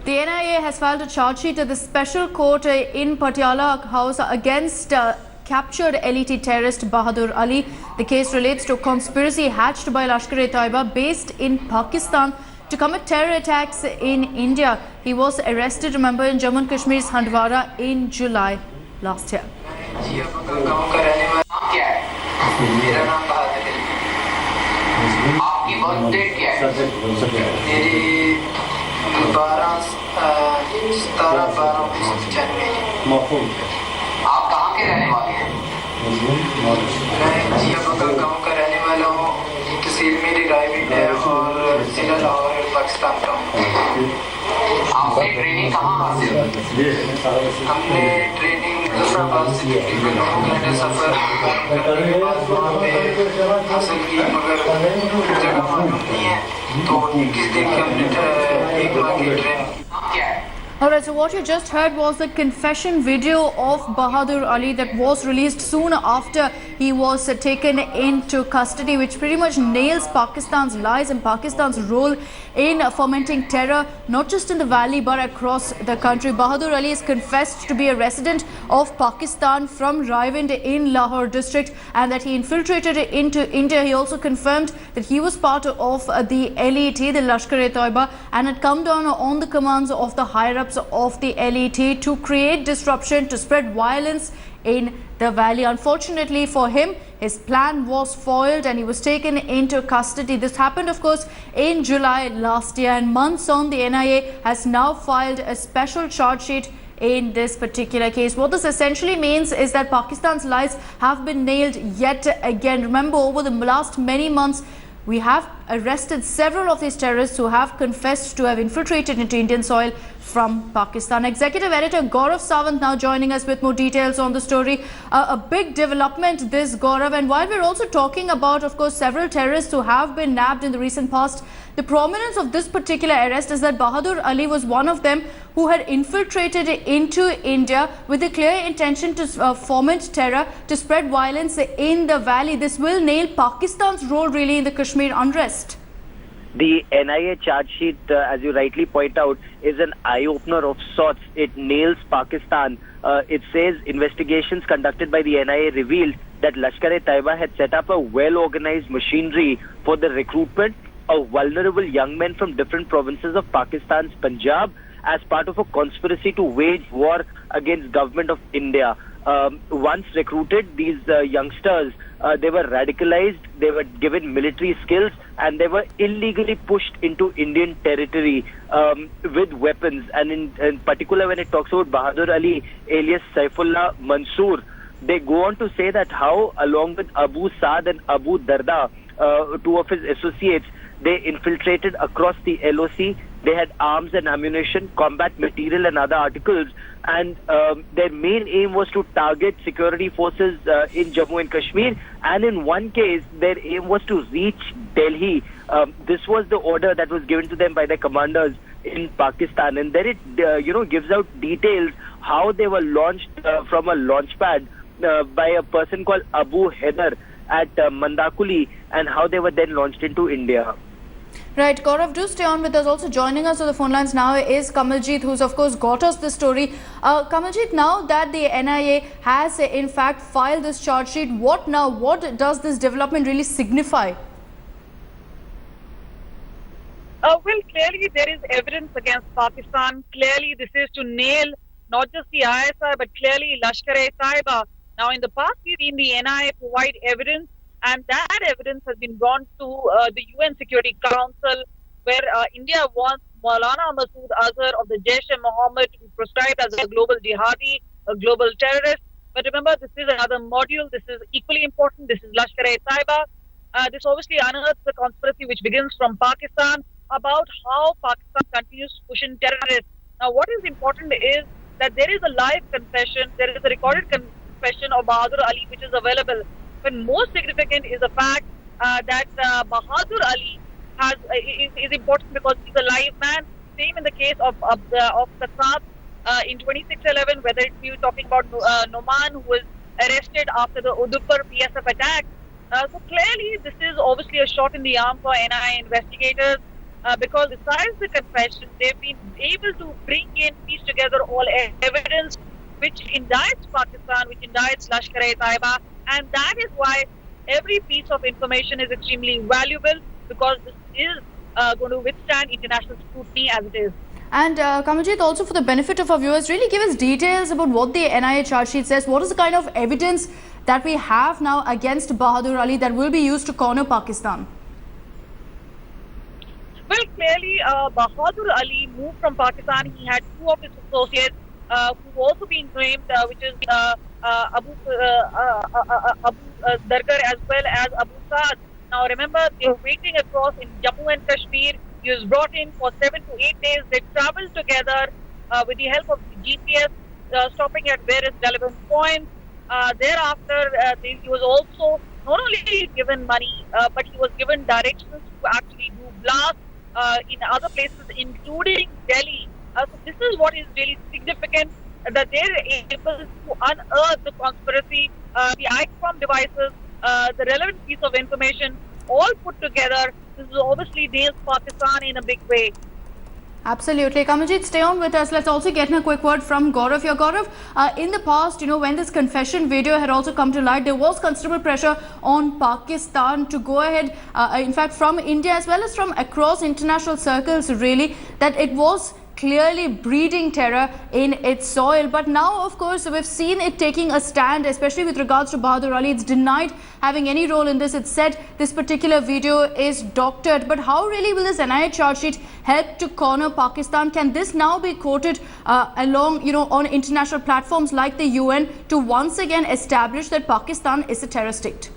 The NIA has filed a charge sheet at the special court in Patiala house against captured LeT terrorist Bahadur Ali. The case relates to a conspiracy hatched by Lashkar-e-Taiba based in Pakistan to commit terror attacks in India. He was arrested, remember, in Jammu and Kashmir's Handwara in July last year. आप कहाँ के रहने वाले हैं? मैं जियापका गाँव का रहने वाला हूँ। ये तहसील मेरी रायवीट है और जिला लाहौर पाकिस्तान का हूँ। आपने ट्रेनिंग कहाँ हासिल की? हमने ट्रेनिंग जफराबाद से घंटे सफर करने के बाद वहाँ पे हासिल की, मगर जगह मालूम नहीं है, तो 21 दिन की हमने 1 माह की ट्रेनिंग क्या है? Alright, so what you just heard was the confession video of Bahadur Ali that was released soon after he was taken into custody, which pretty much nails Pakistan's lies and Pakistan's role in fomenting terror, not just in the valley but across the country. Bahadur Ali is confessed to be a resident of Pakistan from Rawalpindi in Lahore district and that he infiltrated into India. He also confirmed that he was part of the LeT, the Lashkar-e-Taiba, and had come down on the commands of the higher-ups of the LeT to create disruption, to spread violence in the valley. Unfortunately for him, his plan was foiled and he was taken into custody. This happened, of course, in July last year, and months on, the NIA has now filed a special charge sheet in this particular case. What this essentially means is that Pakistan's lies have been nailed yet again. Remember, over the last many months, we have arrested several of these terrorists who have confessed to have infiltrated into Indian soil from Pakistan. Executive Editor Gaurav Sawant now joining us with more details on the story. A big development this, Gaurav, and while we're also talking about, of course, several terrorists who have been nabbed in the recent past, the prominence of this particular arrest is that Bahadur Ali was one of them who had infiltrated into India with a clear intention to foment terror, to spread violence in the valley. This will nail Pakistan's role really in the Kashmir unrest. The NIA charge sheet, as you rightly point out, is an eye-opener of sorts. It nails Pakistan. It says investigations conducted by the NIA revealed that Lashkar-e-Taiba had set up a well-organized machinery for the recruitment of vulnerable young men from different provinces of Pakistan's Punjab as part of a conspiracy to wage war against government of India. Once recruited, these youngsters, they were radicalized, they were given military skills, and they were illegally pushed into Indian territory with weapons. And in particular, when it talks about Bahadur Ali, alias Saifullah Mansoor, they go on to say that how, along with Abu Saad and Abu Darda, two of his associates, they infiltrated across the LOC. They had arms and ammunition, combat material and other articles, and their main aim was to target security forces in Jammu and Kashmir, and in one case their aim was to reach Delhi. This was the order that was given to them by their commanders in Pakistan, and then it gives out details how they were launched from a launch pad by a person called Abu Haider at Mandakuli, and how they were then launched into India. Right, Gaurav, do stay on with us. Also joining us on the phone lines now is Kamaljeet, who's of course got us the story. Kamaljeet, now that the NIA has in fact filed this charge sheet, what now? What does this development really signify? Well, clearly there is evidence against Pakistan. Clearly this is to nail not just the ISI but clearly Lashkar-e-Taiba. Now in the past we've seen the NIA provide evidence, and that evidence has been brought to the UN Security Council, where India wants Maulana Masood Azhar of the Jaish-e-Mohammed to be proscribed as a global jihadi, a global terrorist. But remember, this is another module. This is equally important. This is Lashkar-e-Taiba. This obviously unearths the conspiracy which begins from Pakistan about how Pakistan continues to push in terrorists. Now, what is important is that there is a live confession, there is a recorded confession of Bahadur Ali which is available. But most significant is the fact that Bahadur Ali is important because he's a live man. Same in the case of the Saad in 2611, whether it's you talking about Noman, who was arrested after the Uduppar PSF attack. So clearly, this is obviously a shot in the arm for NIA investigators. because besides the confession, they've been able to bring in, piece together all evidence which indicts Pakistan, which indicts Lashkar-e-Taiba, and that is why every piece of information is extremely valuable, because this is going to withstand international scrutiny as it is. And Kamaljeet, also for the benefit of our viewers, really give us details about what the NIA charge sheet says. What is the kind of evidence that we have now against Bahadur Ali that will be used to corner Pakistan? Well, clearly, Bahadur Ali moved from Pakistan. He had two of his associates who've also been named, which is Abu Dargar as well as Abu Saad. Now, remember, they were waiting across in Jammu and Kashmir. He was brought in for 7 to 8 days. They traveled together with the help of the GPS, stopping at various relevant points. Thereafter, he was also not only given money, but he was given directions to actually do blasts in other places, including Delhi. So this is what is really significant, that they're able to unearth the conspiracy, the ICOM devices, the relevant piece of information, all put together. This is obviously nails Pakistan in a big way. Absolutely. Kamaljeet, stay on with us. Let's also get in a quick word from Gaurav here. Gaurav, in the past, when this confession video had also come to light, there was considerable pressure on Pakistan to go ahead, in fact, from India as well as from across international circles, really, that it was clearly breeding terror in its soil. But now, of course, we've seen it taking a stand, especially with regards to Bahadur Ali. It's denied having any role in this. It's said this particular video is doctored. But how really will this NIA charge sheet help to corner Pakistan? Can this now be quoted along, on international platforms like the UN to once again establish that Pakistan is a terror state?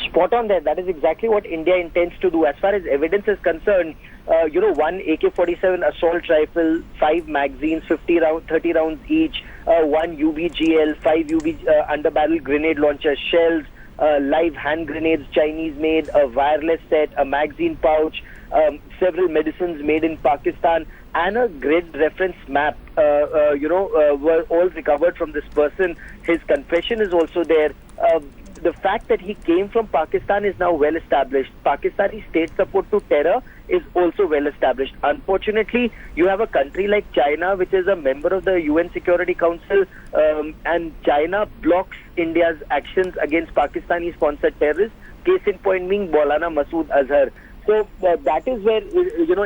Spot on there. That is exactly what India intends to do. As far as evidence is concerned, one AK-47 assault rifle, 5 magazines, 30 rounds each, 1 UBGL, 5 underbarrel grenade launcher shells, live hand grenades, Chinese made, a wireless set, a magazine pouch, several medicines made in Pakistan, and a grid reference map, were all recovered from this person. His confession is also there. The fact that he came from Pakistan is now well established. Pakistani state support to terror is also well established. Unfortunately, you have a country like China, which is a member of the UN Security Council, and China blocks India's actions against Pakistani-sponsored terrorists. Case in point being Maulana Masood Azhar. So that is where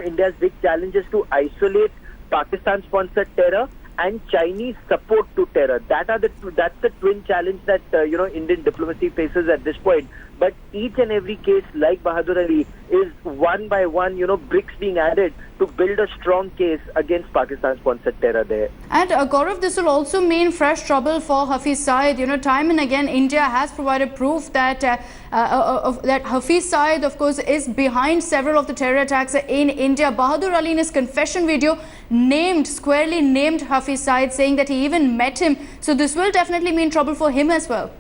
India's big challenge is to isolate Pakistan-sponsored terror and Chinese support to terror. That's the twin challenge that Indian diplomacy faces at this point. But each and every case, like Bahadur Ali, is one by one, bricks being added to build a strong case against Pakistan-sponsored terror there. And Gaurav, this will also mean fresh trouble for Hafiz Saeed. Time and again, India has provided proof that that Hafiz Saeed, of course, is behind several of the terror attacks in India. Bahadur Ali, in his confession video, squarely named Hafiz Saeed, saying that he even met him. So this will definitely mean trouble for him as well.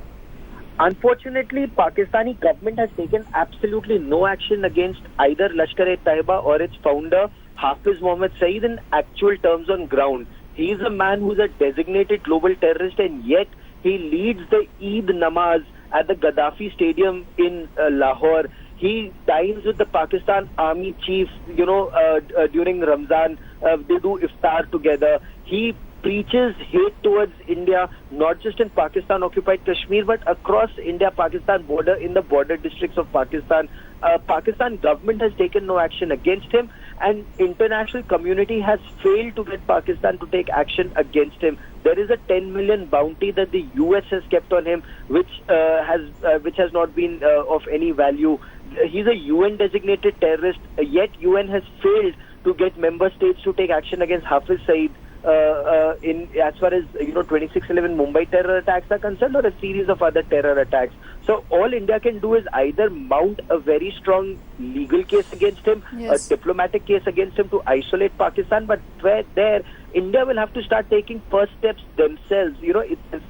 Unfortunately, Pakistani government has taken absolutely no action against either Lashkar-e-Taiba or its founder, Hafiz Mohammed Saeed, in actual terms on ground. He is a man who is a designated global terrorist, and yet he leads the Eid Namaz at the Gaddafi Stadium in Lahore. He dines with the Pakistan Army chief, during Ramzan. They do iftar together. He preaches hate towards India, not just in Pakistan-occupied Kashmir, but across India-Pakistan border, in the border districts of Pakistan. Pakistan government has taken no action against him, and international community has failed to get Pakistan to take action against him. There is a 10 million bounty that the US has kept on him, which has not been of any value. He's a UN designated terrorist, yet UN has failed to get member states to take action against Hafiz Saeed. As far as 26/11 Mumbai terror attacks are concerned, or a series of other terror attacks. So all India can do is either mount a very strong legal case against him, yes, a diplomatic case against him to isolate Pakistan, but there India will have to start taking first steps themselves. It's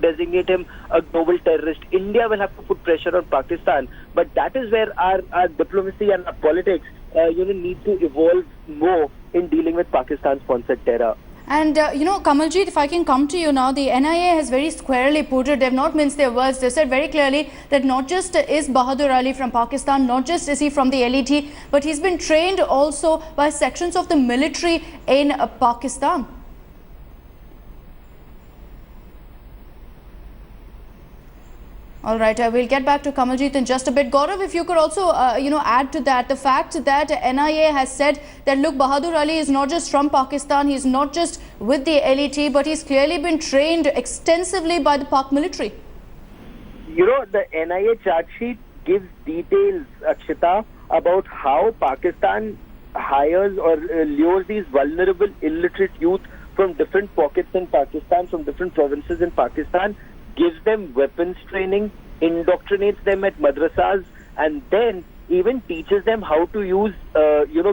designate him a global terrorist. India will have to put pressure on Pakistan, but that is where our diplomacy and our politics need to evolve more in dealing with Pakistan-sponsored terror. And Kamaljeet, if I can come to you now, the NIA has very squarely put it. They've not minced their words. They said very clearly that not just is Bahadur Ali from Pakistan, not just is he from the LET, but he's been trained also by sections of the military in Pakistan. All right, we'll get back to Kamaljeet in just a bit. Gaurav, if you could also, add to that, the fact that NIA has said that, look, Bahadur Ali is not just from Pakistan, he's not just with the LET, but he's clearly been trained extensively by the Pak military. The NIA charge sheet gives details, Akshita, about how Pakistan hires or lures these vulnerable, illiterate youth from different pockets in Pakistan, from different provinces in Pakistan, gives them weapons training, indoctrinates them at madrasas, and then even teaches them how to use,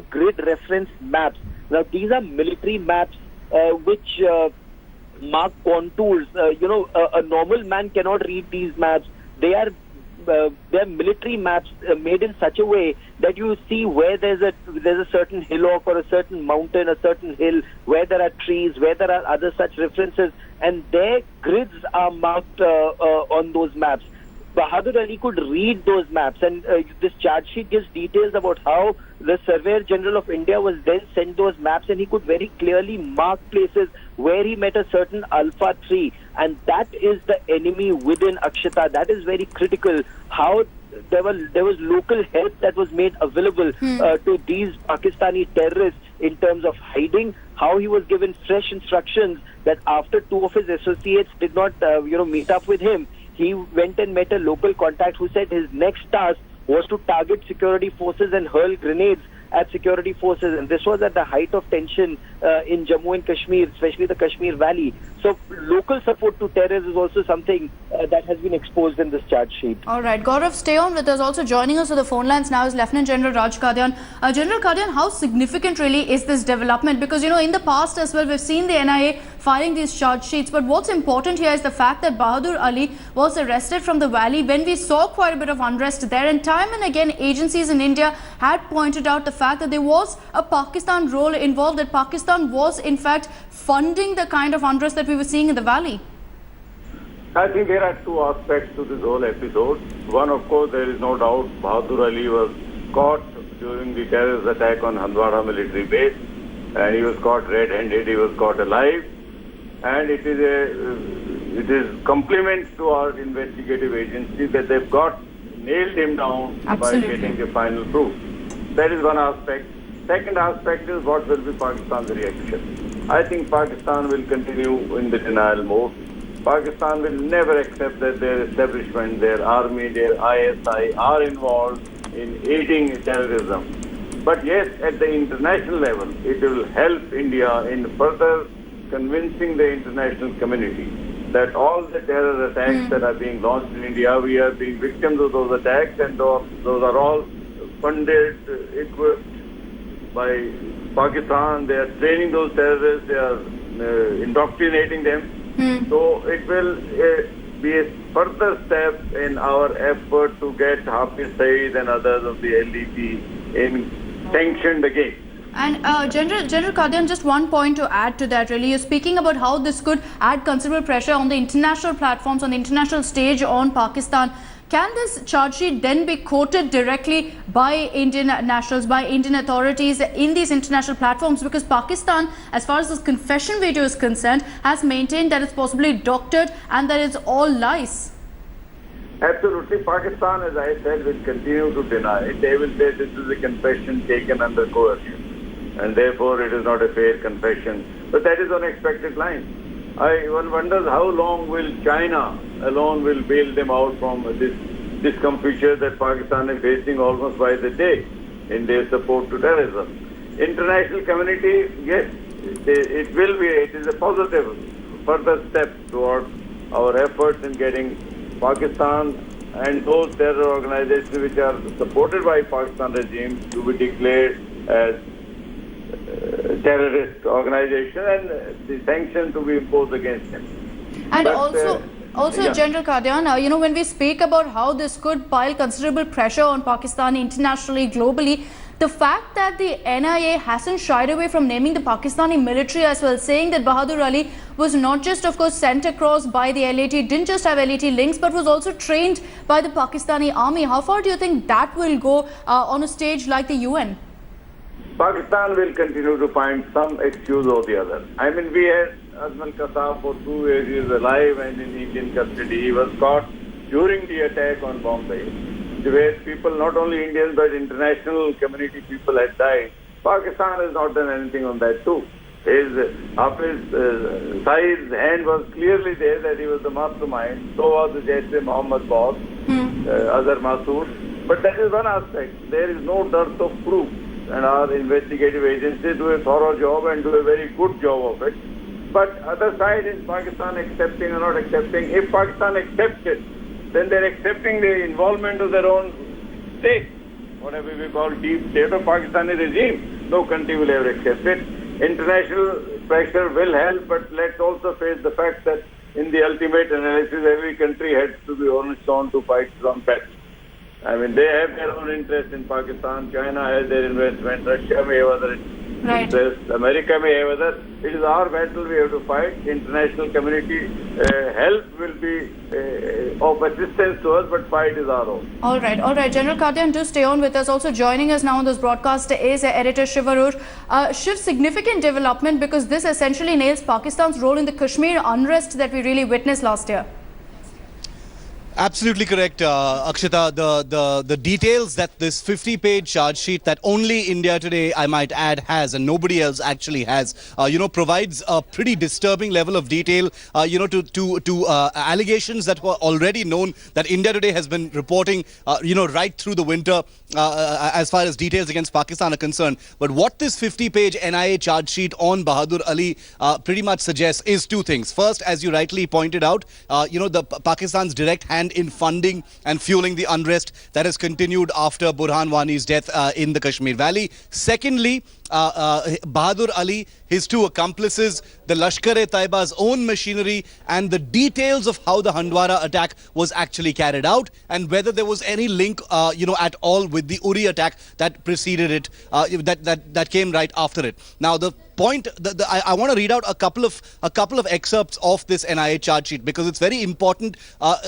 grid reference maps. Now, these are military maps which mark contours. A normal man cannot read these maps. They are military maps made in such a way that you see where there's a certain hillock or a certain mountain, a certain hill, where there are trees, where there are other such references, and their grids are marked on those maps. Bahadur Ali could read those maps, and this charge sheet gives details about how the Surveyor General of India was then sent those maps, and he could very clearly mark places where he met a certain alpha tree, and that is the enemy within, Akshita. That is very critical. How there was local help that was made available to these Pakistani terrorists in terms of hiding. How he was given fresh instructions that after two of his associates did not meet up with him, he went and met a local contact who said his next task was to target security forces and hurl grenades at security forces. And this was at the height of tension in Jammu and Kashmir, especially the Kashmir Valley. So local support to terrorists is also something that has been exposed in this charge sheet. All right, Gaurav, stay on with us. Also joining us on the phone lines now is Lieutenant General Raj Kadian. General Kadian, how significant really is this development? Because, in the past as well, we've seen the NIA filing these charge sheets. But what's important here is the fact that Bahadur Ali was arrested from the valley when we saw quite a bit of unrest there. And time and again, agencies in India had pointed out the fact that there was a Pakistan role involved, that Pakistan was in fact funding the kind of unrest that we were seeing in the valley. I think there are two aspects to this whole episode. One, of course, there is no doubt Bahadur Ali was caught during the terrorist attack on Handwara military base, and he was caught red-handed, he was caught alive, and it is compliments to our investigative agency that they've nailed him down. Absolutely. By getting the final proof. That is one aspect. Second aspect is what will be Pakistan's reaction. I think Pakistan will continue in the denial mode. Pakistan will never accept that their establishment, their army, their ISI are involved in aiding terrorism. But yes, at the international level, it will help India in further convincing the international community that all the terror attacks that are being launched in India, we are being victims of those attacks, and those are all funded, equipped by Pakistan. They are training those terrorists, they are indoctrinating them. So it will be a further step in our effort to get Hafiz Saeed and others of the LET sanctioned again. And General Kadian, just one point to add to that really. You're speaking about how this could add considerable pressure on the international platforms, on the international stage on Pakistan. Can this charge sheet then be quoted directly by Indian nationals, by Indian authorities in these international platforms? Because Pakistan, as far as this confession video is concerned, has maintained that it's possibly doctored and that it's all lies. Absolutely. Pakistan, as I said, will continue to deny it. They will say this is a confession taken under coercion, and therefore it is not a fair confession. But that is unexpected line. One wonders how long will China alone will bail them out from this discomfiture that Pakistan is facing almost by the day in their support to terrorism. International community, yes, it is a positive further step towards our efforts in getting Pakistan and those terror organizations which are supported by Pakistan regime to be declared as terrorist organization and the sanction to be imposed against them. And but, also, yeah. General Kadian, when we speak about how this could pile considerable pressure on Pakistan internationally, globally, the fact that the NIA hasn't shied away from naming the Pakistani military as well, saying that Bahadur Ali was not just, of course, sent across by the LET, didn't just have LET links, but was also trained by the Pakistani army. How far do you think that will go on a stage like the UN? Pakistan will continue to find some excuse or the other. I mean, we had Azmal Qassam for 2 years. He is alive and in Indian custody. He was caught during the attack on Bombay, where people, not only Indians but international community people had died. Pakistan has not done anything on that too. Saeed's hand was clearly there that he was the mastermind. So was the Jaish-e-Mohammed boss, Azhar Masood. But that is one aspect. There is no dearth of proof. And our investigative agencies do a thorough job and do a very good job of it. But other side is Pakistan accepting or not accepting. If Pakistan accepts it, then they're accepting the involvement of their own state, whatever we call deep state of Pakistani regime. No country will ever accept it. International pressure will help, but let's also face the fact that in the ultimate analysis, every country has to be on its own to fight its own battle. I mean, they have their own interest in Pakistan. China has their investment. Russia may have other interest. America may have other. It is our battle we have to fight. International community help will be of assistance to us, but fight is our own. All right. General Kadian, do stay on with us. Also joining us now on this broadcast is editor Shiv Arur. Shiv, significant development because this essentially nails Pakistan's role in the Kashmir unrest that we really witnessed last year. Absolutely correct, Akshita. The details that this 50-page charge sheet that only India Today, I might add, has and nobody else actually has, provides a pretty disturbing level of detail, to allegations that were already known that India Today has been reporting, right through the winter, as far as details against Pakistan are concerned. But what this 50-page NIA charge sheet on Bahadur Ali pretty much suggests is two things. First, as you rightly pointed out, Pakistan's direct hand in funding and fueling the unrest that has continued after Burhan Wani's death in the Kashmir Valley. Secondly, Bahadur Ali, his two accomplices, the Lashkar-e-Taiba's own machinery, and the details of how the Handwara attack was actually carried out, and whether there was any link, at all with the Uri attack that preceded it, that came right after it. Now, the point, I want to read out a couple of excerpts of this NIA charge sheet because it's very important,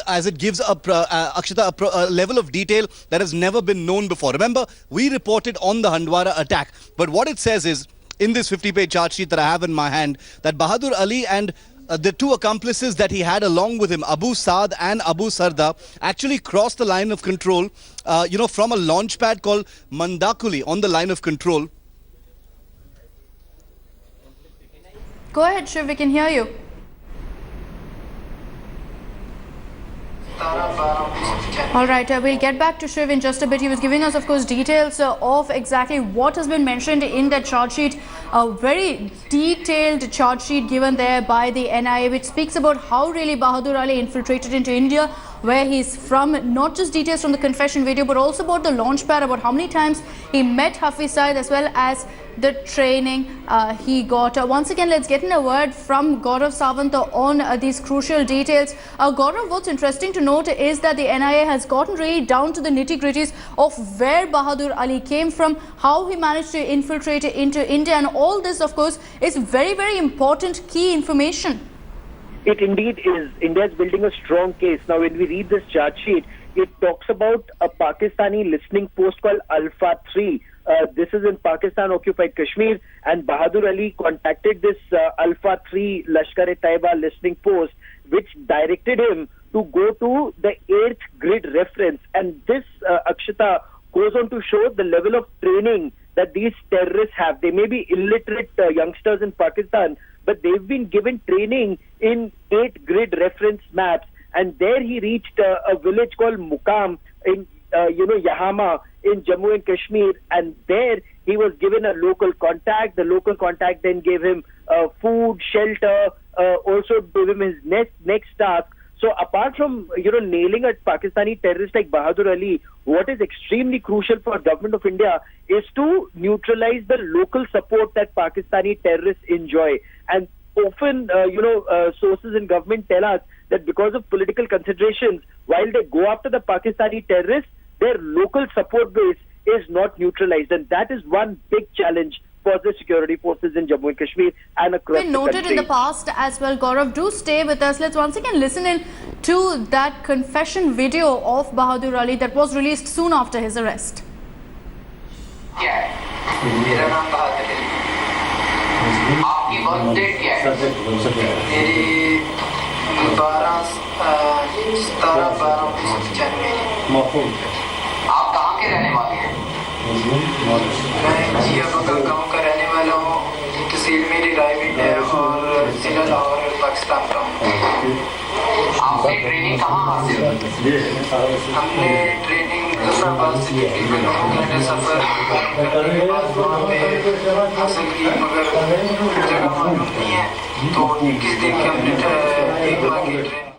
as it gives a level of detail that has never been known before. Remember, we reported on the Handwara attack, but what it says is, in this 50-page charge sheet that I have in my hand, that Bahadur Ali and the two accomplices that he had along with him, Abu Saad and Abu Sarda, actually crossed the line of control, from a launch pad called Mandakuli on the line of control. Go ahead, Shiv, we can hear you. All right, we'll get back to Shiv in just a bit. He was giving us, of course, details of exactly what has been mentioned in that charge sheet. A very detailed charge sheet given there by the NIA, which speaks about how really Bahadur Ali infiltrated into India, where he's from, not just details from the confession video, but also about the launch pad, about how many times he met Hafiz Saeed, as well as the training he got. Once again, let's get in a word from Gaurav Sawant on these crucial details. Gaurav, what's interesting to note is that the NIA has gotten really down to the nitty-gritties of where Bahadur Ali came from, how he managed to infiltrate into India, and all this, of course, is very, very important key information. It indeed is. India is building a strong case. Now, when we read this charge sheet, it talks about a Pakistani listening post called Alpha 3. This is in Pakistan-occupied Kashmir, and Bahadur Ali contacted this Alpha 3 Lashkar-e-Taiba listening post, which directed him to go to the 8th grid reference. And this, Akshita, goes on to show the level of training that these terrorists have. They may be illiterate youngsters in Pakistan, but they've been given training in 8 grid reference maps. And there he reached a village called Muqam in Yahama in Jammu and Kashmir, and there he was given a local contact. The local contact then gave him food, shelter, also gave him his next task. So apart from nailing a Pakistani terrorist like Bahadur Ali, what is extremely crucial for the government of India is to neutralize the local support that Pakistani terrorists enjoy. And often, sources in government tell us that because of political considerations, while they go after the Pakistani terrorists, their local support base is not neutralized, and that is one big challenge for the security forces in Jammu and Kashmir and across Been the noted country. in the past as well. Gaurav, do stay with us. Let's once again listen in to that confession video of Bahadur Ali that was released soon after his arrest. क्या है? मेरा नाम बहादुर अली। आपकी birth date क्या है? मेरी 17/12/1995। आप कहाँ के रहने वाले हैं? मैं जिया बगल गाँव का रहने वाला हूँ। तहसील मेरी रायवीड है और जिला लाहौर पाकिस्तान का हूँ। आपने ट्रेनिंग कहाँ हासिल की? हमने ट्रेनिंग मुजफ्फराबाद से दिल्ली में 9 घंटे सफर करने के बाद वहाँ पे हासिल की, मगर जगह मालूम नहीं है, तो 21 दिन की हमने 1 माह की ट्रेनिंग